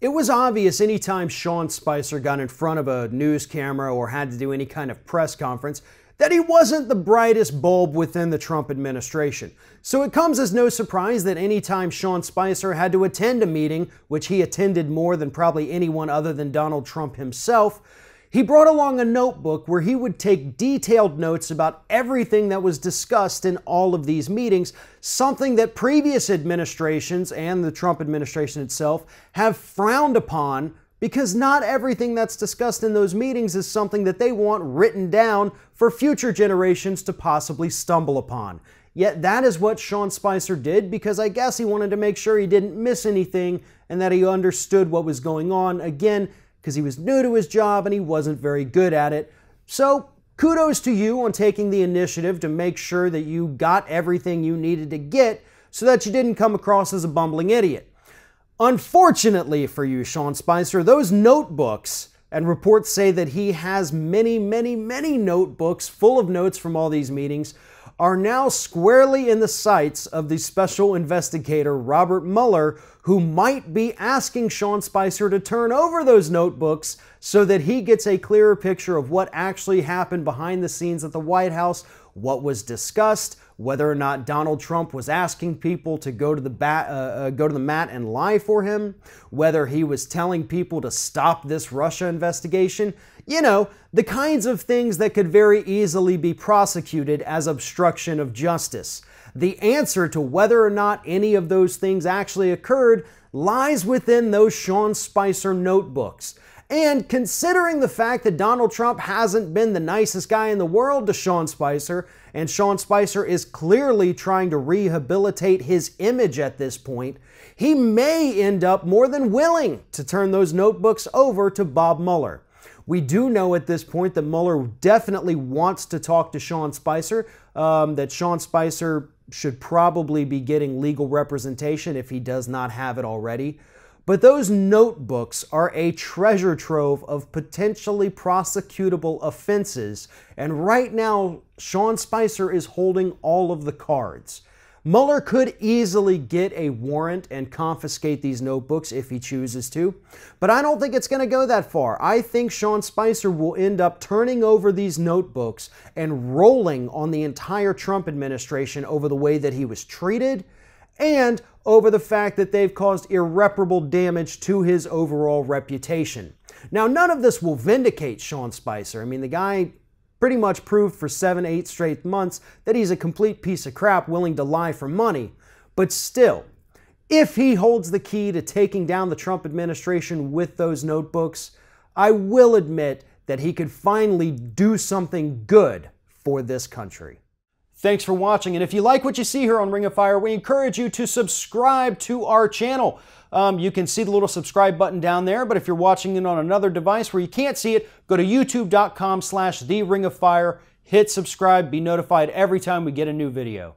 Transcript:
It was obvious anytime Sean Spicer got in front of a news camera or had to do any kind of press conference that he wasn't the brightest bulb within the Trump administration. So it comes as no surprise that anytime Sean Spicer had to attend a meeting, which he attended more than probably anyone other than Donald Trump himself, he brought along a notebook where he would take detailed notes about everything that was discussed in all of these meetings, something that previous administrations and the Trump administration itself have frowned upon, because not everything that's discussed in those meetings is something that they want written down for future generations to possibly stumble upon. Yet that is what Sean Spicer did, because I guess he wanted to make sure he didn't miss anything and that he understood what was going on, again, because he was new to his job and he wasn't very good at it. So kudos to you on taking the initiative to make sure that you got everything you needed to get so that you didn't come across as a bumbling idiot. Unfortunately for you, Sean Spicer, those notebooks, and reports say that he has many notebooks full of notes from all these meetings, are now squarely in the sights of the special investigator Robert Mueller, who might be asking Sean Spicer to turn over those notebooks so that he gets a clearer picture of what actually happened behind the scenes at the White House, what was discussed, whether or not Donald Trump was asking people to go to the mat and lie for him, whether he was telling people to stop this Russia investigation. You know, the kinds of things that could very easily be prosecuted as obstruction of justice. The answer to whether or not any of those things actually occurred lies within those Sean Spicer notebooks. And considering the fact that Donald Trump hasn't been the nicest guy in the world to Sean Spicer, and Sean Spicer is clearly trying to rehabilitate his image at this point, he may end up more than willing to turn those notebooks over to Bob Mueller. We do know at this point that Mueller definitely wants to talk to Sean Spicer, that Sean Spicer should probably be getting legal representation if he does not have it already. But those notebooks are a treasure trove of potentially prosecutable offenses, and right now Sean Spicer is holding all of the cards. Mueller could easily get a warrant and confiscate these notebooks if he chooses to, but I don't think it's going to go that far. I think Sean Spicer will end up turning over these notebooks and rolling on the entire Trump administration over the way that he was treated and over the fact that they've caused irreparable damage to his overall reputation. Now, none of this will vindicate Sean Spicer. I mean, the guy pretty much proved for 7-8 straight months that he's a complete piece of crap willing to lie for money. But still, if he holds the key to taking down the Trump administration with those notebooks, I will admit that he could finally do something good for this country. Thanks for watching, and if you like what you see here on Ring of Fire, we encourage you to subscribe to our channel. You can see the little subscribe button down there, but if you're watching it on another device where you can't see it, go to youtube.com/TheRingOfFire, hit subscribe, be notified every time we get a new video.